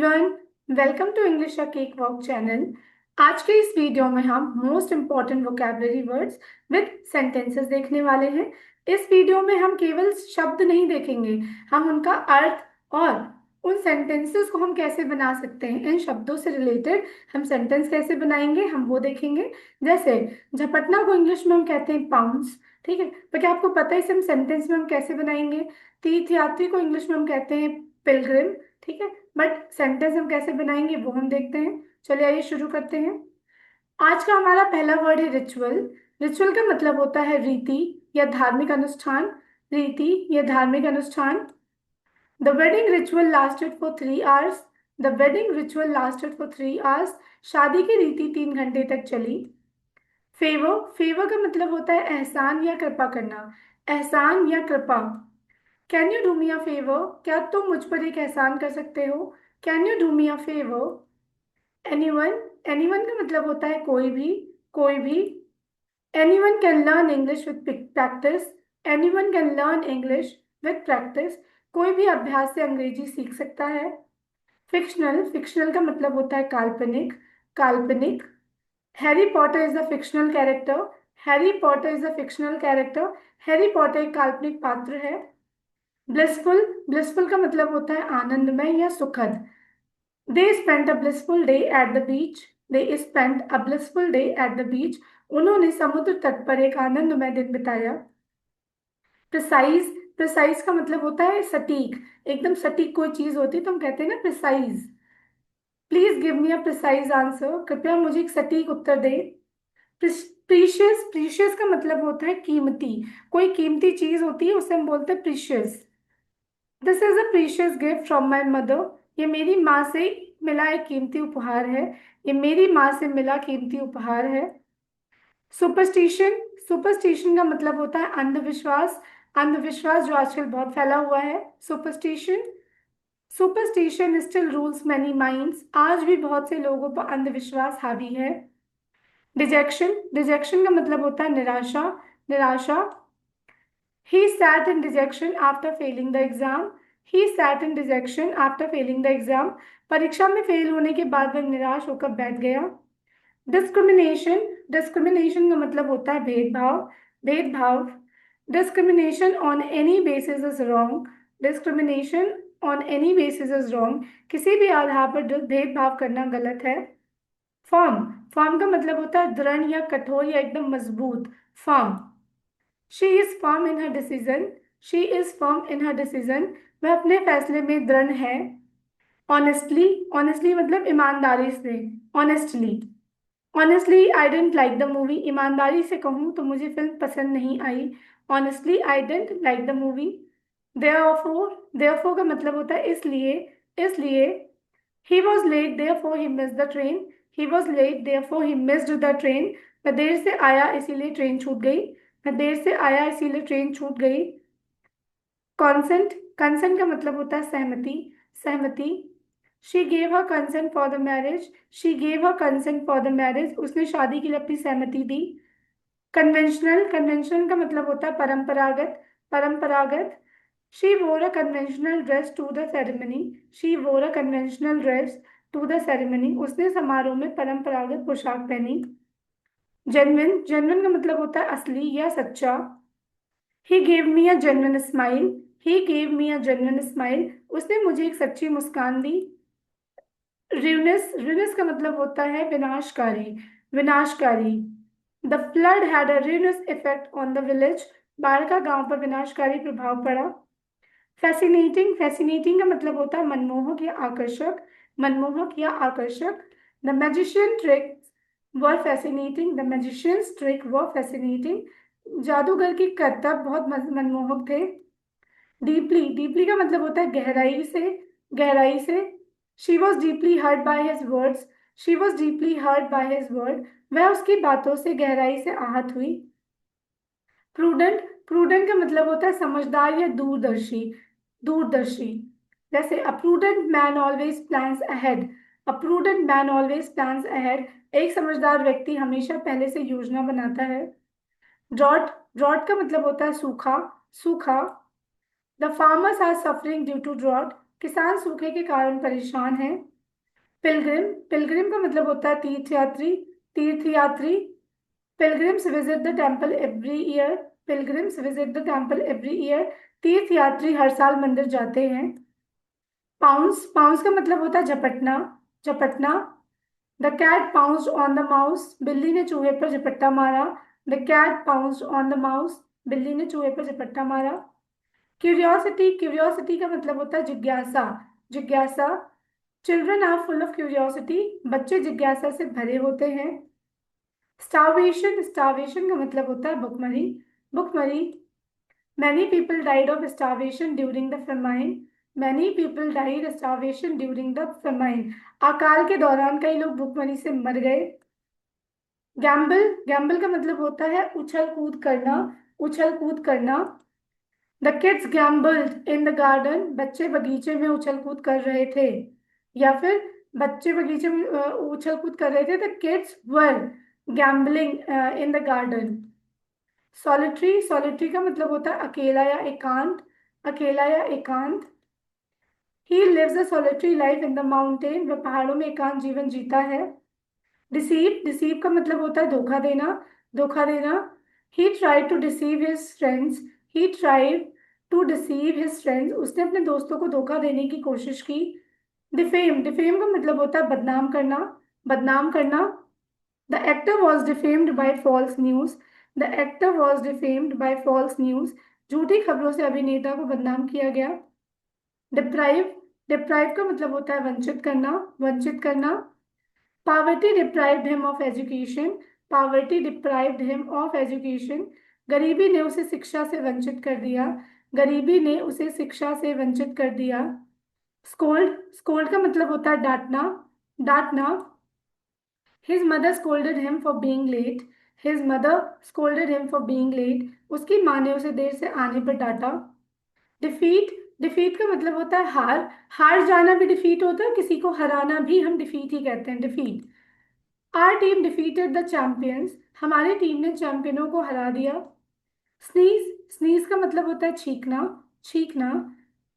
Everyone, welcome to English का cake walk channel. आज के इस वीडियो में हम most important vocabulary words with sentences देखने वाले हैं। इस वीडियो में हम केवल शब्द नहीं देखेंगे, हम उनका अर्थ और उन सेंटेंसेस को हम कैसे बना सकते हैं, इन शब्दों से रिलेटेड हम सेंटेंस कैसे बनाएंगे हम वो देखेंगे। जैसे झपटना को इंग्लिश में हम कहते हैं पाउंस, ठीक है। तो क्या आपको पता है इसे हम सेंटेंस में हम कैसे बनाएंगे? तीर्थयात्री को इंग्लिश में हम कहते हैं पिलग्रिम, ठीक है। बट सेंटेंस हम कैसे बनाएंगे वो हम देखते हैं। चलिए आइए शुरू करते हैं। आज का हमारा पहला वर्ड है रिचुअल। रिचुअल का मतलब होता है रीति या धार्मिक अनुष्ठान। रीति या धार्मिक अनुष्ठान। The wedding ritual lasted for 3 hours. The wedding ritual lasted for 3 hours. शादी की रीति 3 घंटे तक चली। फेवर, फेवर का मतलब होता है एहसान या कृपा करना। एहसान या कृपा। Can you do me a favour? क्या तुम मुझ पर एक एहसान कर सकते हो? Can you do me a favour? Anyone, anyone का मतलब होता है कोई भी, कोई भी। Anyone can learn English with practice. Anyone can learn English with practice. कोई भी अभ्यास से अंग्रेजी सीख सकता है। फिक्शनल, फिक्शनल का मतलब होता है काल्पनिक, काल्पनिक। Harry Potter is a fictional character. Harry Potter is a fictional character. Harry Potter एक काल्पनिक पात्र है। ब्लिसफुल, ब्लिसफुल का मतलब होता है आनंदमय या सुखद। They spent a blissful day at the beach. They spent a blissful day at the beach. उन्होंने समुद्र तट पर एक आनंदमय दिन बिताया। प्रिसाइज, प्रिसाइज का मतलब होता है सटीक, एकदम सटीक कोई चीज होती है तो हम कहते हैं ना precise. Please give me a precise answer. कृपया मुझे एक सटीक उत्तर दे। प्रीशियस, प्रीशियस का मतलब होता है कीमती, कोई कीमती चीज होती है उसे हम बोलते हैं precious. This is a precious gift from my mother. ये मेरी माँ से मिला एक कीमती उपहार है। ये मेरी माँ से मिला कीमती उपहार है। सुपरस्टिशन, सुपरस्टिशन का मतलब होता है अंधविश्वास। अंधविश्वास जो आजकल बहुत फैला हुआ है, superstition. Superstition still rules many minds. आज भी बहुत से लोगों पर अंधविश्वास हावी है। डिजेक्शन, डिजेक्शन का मतलब होता है निराशा, निराशा। He sat in dejection after failing the exam. He sat in dejection after failing the exam. परीक्षा में फेल होने के बाद वह निराश होकर बैठ गया। डिस्क्रिमिनेशन, डिस्क्रिमिनेशन का मतलब होता है भेदभाव, भेदभाव। Discrimination on any basis is wrong. Discrimination on any basis is wrong. किसी भी आधार पर भेदभाव करना गलत है। फर्म, फर्म का मतलब होता है दृढ़ या कठोर या एकदम मजबूत, firm. She is firm in her decision. She is firm in her decision. वह अपने फैसले में दृढ़ है। ऑनेस्टली, ऑनेस्टली मतलब ईमानदारी से, honestly. Honestly I didn't like the movie. ईमानदारी से कहूँ तो मुझे फिल्म पसंद नहीं आई। Honestly I didn't like the movie. Therefore, therefore का मतलब होता है इसलिए, इसलिए। He was late therefore he missed the train. He was late therefore he missed the train. वह देर से आया इसीलिए ट्रेन छूट गई। वह देर से आया इसीलिए ट्रेन छूट गई। कॉन्सेंट, कंसेंट का मतलब होता है सहमति, सहमति। She gave her consent for the marriage. She gave her consent for the marriage. उसने शादी के लिए अपनी सहमति दी। कन्वेंशनल, कन्वेंशनल का मतलब होता है परंपरागत, परंपरागत। She wore a conventional dress to the ceremony. She wore a conventional dress to the ceremony. उसने समारोह में परंपरागत पोशाक पहनी। जेन्युइन, जेन्युइन का मतलब होता है असली या सच्चा। He gave me a genuine smile. He gave me a genuine smile. उसने मुझे एक सच्ची मुस्कान दी। रुइनस, रुइनस का मतलब होता है विनाशकारी, विनाशकारी। The flood had a ruinous effect on the village. बाढ़ का गांव पर विनाशकारी प्रभाव पड़ा। फैसिनेटिंग, फैसिनेटिंग का मतलब होता है मनमोहक या आकर्षक, मनमोहक या आकर्षक। The magician trick were fascinating. The magicians trick were fascinating. जादूगर की करतब बहुत मनमोहक थे। डीपली, डीपली का मतलब होता है गहराई से, गहराई से। She was deeply hurt by his words. She was deeply hurt by his word. वह उसकी बातों से गहराई से आहत हुई। प्रूडेंट, प्रूडेंट का मतलब होता है समझदार या दूरदर्शी, दूरदर्शी। जैसे अ prudent man always plans ahead. अ prudent man always plans ahead. एक समझदार व्यक्ति हमेशा पहले से योजना बनाता है। ड्रॉट, ड्रॉट का मतलब होता है सूखा, सूखा। The farmers are suffering due to drought. किसान सूखे के कारण परेशान है। पिलग्रिम, पिलग्रिम का मतलब होता है तीर्थयात्री, तीर्थयात्री। Pilgrims visit the temple every year, pilgrims visit the temple every year. तीर्थयात्री हर साल मंदिर जाते हैं। पाउंस, पाउंस का मतलब होता है झपटना, झपटना। The cat pounced on the mouse, बिल्ली ने चूहे पर झपट्टा मारा। The cat pounced on the mouse, बिल्ली ने चूहे पर झपट्टा मारा। क्यूरियोसिटी, क्यूरियोसिटी का मतलब होता है जिज्ञासा, जिज्ञासा। Children are full of curiosity, बच्चे जिज्ञासा से भरे होते हैं। स्टारवेशन, स्टारवेशन का मतलब होता है भुखमरी, भुखमरी। Many people died of starvation during the famine, many people died starvation during the famine. अकाल के दौरान कई लोग भुखमरी से मर गए। गैम्बल, गैम्बल का मतलब होता है उछल कूद करना, उछल कूद करना। The kids gambled in the garden, बच्चे बगीचे में उछल कूद कर रहे थे। या फिर बच्चे बगीचे में उछल कूद कर रहे थे। The kids were gambling in the garden. Solitary, solitary का मतलब होता है अकेला या एकांत, अकेला या एकांत। He lives a solitary life in the mountain, वह पहाड़ों में एकांत जीवन जीता है। डिसीव, डिसीव का मतलब होता है धोखा देना, धोखा देना। He tried to deceive his friends, he tried to deceive his friends, उसने अपने दोस्तों को धोखा देने की कोशिश की। डिफेम, डिफेम का मतलब होता है बदनाम करना, बदनाम करना। The actor was defamed by false news, the actor was defamed by false news, झूठी खबरों से अभिनेता को बदनाम किया गया। डिप्राइव, डिप्राइव का मतलब होता है वंचित करना, वंचित करना। Poverty deprived him of education, poverty deprived him of education, गरीबी ने उसे शिक्षा से वंचित कर दिया, गरीबी ने उसे शिक्षा से वंचित कर दिया। स्कोल्ड, स्कोल्ड का मतलब होता है डांटना, डांटना। His mother scolded him for being late, his mother scolded him for being late, उसकी माँ ने उसे देर से आने पर डांटा। डिफीट, डिफीट का मतलब होता है हार, हार जाना भी डिफीट होता है, किसी को हराना भी हम डिफीट ही कहते हैं, defeat. Our team defeated the champions, हमारी टीम ने चैंपियनों को हरा दिया। स्नीज, स्नीज का मतलब होता है छींकना, छींकना।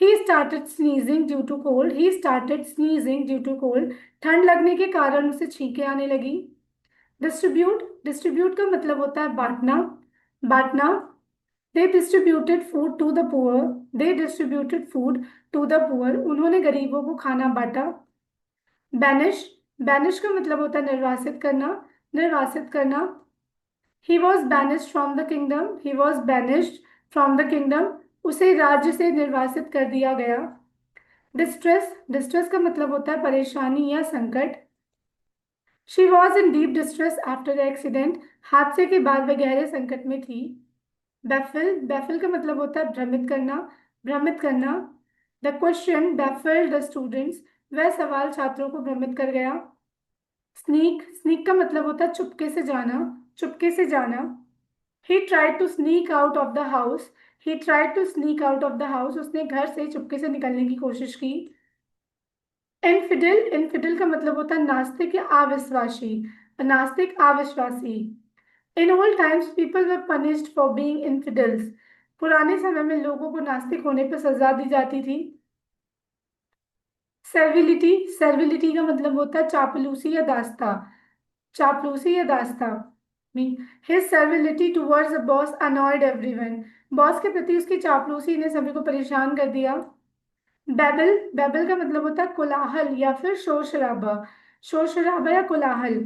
He started sneezing due to cold, he started sneezing due to cold, ठंड लगने के कारण उसे छींकें आने लगी। डिस्ट्रीब्यूट, डिस्ट्रीब्यूट का मतलब होता है बांटना, बांटना। They distributed food to the poor, they distributed food to the poor, उन्होंने गरीबों को खाना बांटा। बैनिश, बैनिश का मतलब होता है निर्वासित करना, निर्वासित करना। He was banished from the kingdom, he was banished from the kingdom, उसे राज्य से निर्वासित कर दिया गया। डिस्ट्रेस, डिस्ट्रेस का मतलब होता है परेशानी या संकट। She was in deep distress after the accident, हादसे के बाद वह गहरे संकट में थी। बैफिल, बैफिल का मतलब होता है भ्रमित करना, भ्रमित करना। द क्वेश्चन बैफिल्ड द स्टूडेंट्स, वह सवाल छात्रों को भ्रमित कर गया। स्नीक, स्नीक का मतलब होता है चुपके से जाना, चुपके से जाना। He tried to sneak out of the house, he tried to sneak out of the house, उसने घर से चुपके से निकलने की कोशिश की। इनफिडल, इनफिडल का मतलब होता है नास्तिक या अविश्वासी, नास्तिक अविश्वासी। In old times people were punished for being infidels, पुराने समय में लोगों को नास्तिक होने पर सजा दी जाती थी। सर्विलिटी, सर्विलिटी का मतलब होता है चापलूसी या दास्ता, चापलूसी या दास्ता। Mean his servility towards the boss annoyed everyone, boss के प्रति उसकी चापलूसी ने सभी को परेशान कर दिया। बेबल, बेबल का मतलब होता है कोलाहल या फिर शोर शराबा, शोर शराबा या कोलाहल।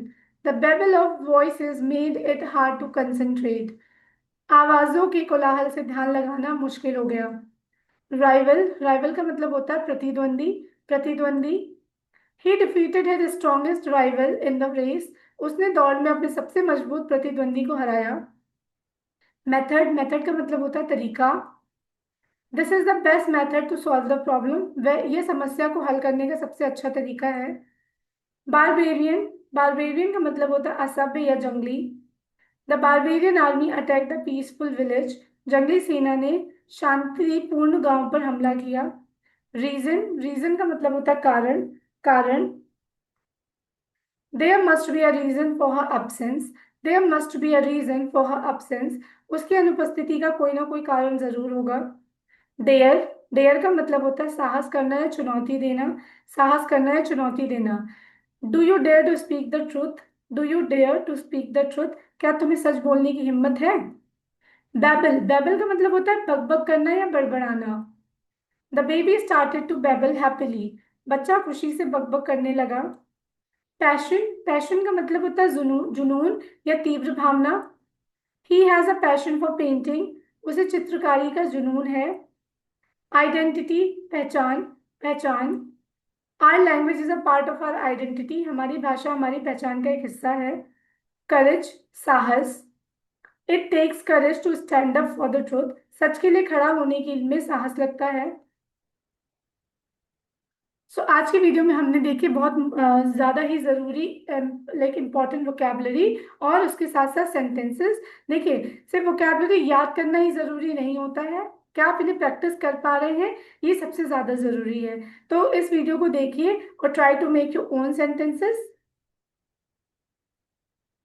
The babel of voices made it hard to concentrate, आवाजों के कोलाहल से ध्यान लगाना मुश्किल हो गया। राइवल, राइवल का मतलब होता है प्रतिद्वंदी, प्रतिद्वंदी। He defeated his strongest rival in the race, उसने दौड़ में अपने सबसे मजबूत प्रतिद्वंदी को हराया। मेथड, मेथड का मतलब होता है तरीका। This is the best method to solve the problem, वह यह समस्या को हल करने का सबसे अच्छा तरीका है। बारबेरियन, बारबेरियन का मतलब होता है असभ्य या जंगली। The barbarian army attack the peaceful village, जंगली सेना ने शांतिपूर्ण गांव पर हमला किया। रीजन, रीजन का मतलब होता है कारण, कारण। There must be a reason for her absence, there must be a reason for her absence, उसकी अनुपस्थिति का कोई ना कोई कारण जरूर होगा। डेयर, डेयर का मतलब होता है साहस करना या चुनौती देना, साहस करना या चुनौती देना। Do you dare to speak the truth, do you dare to speak the truth, क्या तुम्हें सच बोलने की हिम्मत है? बैबल, बैबल का मतलब होता है बकबक करना या बड़बड़ाना। The baby started to babble happily, बच्चा खुशी से बकबक करने लगा। पैशन, पैशन का मतलब होता है जुनून, जुनून या तीव्र भावना। He has a passion for painting, उसे चित्रकारी का जुनून है। आइडेंटिटी, पहचान, पहचान। Our language is a part of our identity, हमारी भाषा हमारी पहचान का एक हिस्सा है। करेज, साहस। It takes courage to stand up for the truth, सच के लिए खड़ा होने के में साहस लगता है। सो आज के वीडियो में हमने देखी बहुत ज़्यादा ही ज़रूरी लाइक इम्पॉर्टेंट वोकेबलरी और उसके साथ साथ सेंटेंसेस। देखिए, सिर्फ वोकेबलरी याद करना ही ज़रूरी नहीं होता है, क्या आप इन्हें प्रैक्टिस कर पा रहे हैं, ये सबसे ज़्यादा ज़रूरी है। तो इस वीडियो को देखिए और try to make your own sentences.